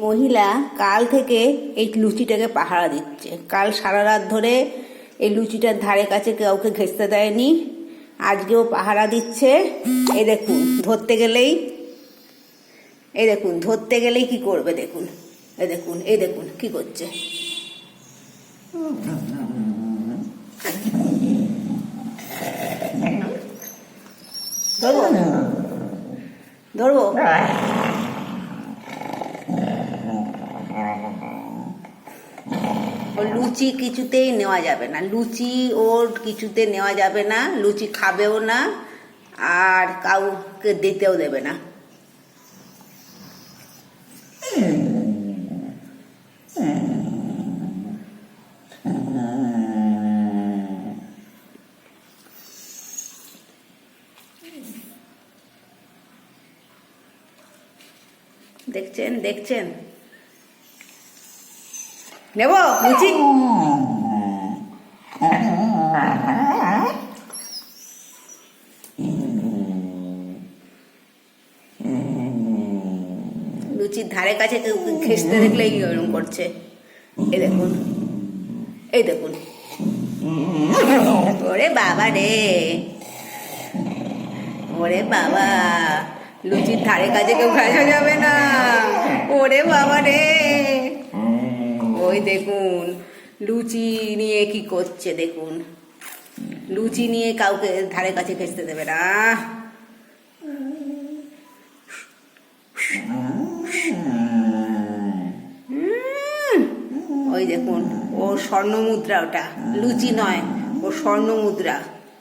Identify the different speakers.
Speaker 1: মহিলা কাল থেকে এই লুচিটাকে পাহারা দিচ্ছে। কাল সারা রাত ধরে এই লুচিটার ধারে কাছে কাউকে ঘেঁষতে দেয়নি, আজকেও পাহারা দিচ্ছে। এই দেখুন ধরতে গেলেই কি করবে দেখুন, এই দেখুন কি করছে। ধরবো লুচি কিছুতেই নেওয়া যাবে না, লুচি ওর কিছুতে নেওয়া যাবে না, লুচি খাবেও না আর কাউকে দিতেও দেবে না। দেখছেন নেব লুচি। লুচির ধারে কাছে ঘেঁষতে দেখলেই এরকম করছে। এই দেখুন ওরে বাবা রে, ওরে বাবা, লুচির ধারে কাছে কেউ ঘেঁষা যাবে না। ওরে বাবা রে, ওই দেখুন লুচি নিয়ে কি করছে, দেখুন লুচি নিয়ে কাউকে ধারে কাছে ঘেঁষতে দেবে না। ওই দেখুন, ও স্বর্ণ মুদ্রা, ওটা লুচি নয়, ও স্বর্ণ মুদ্রা।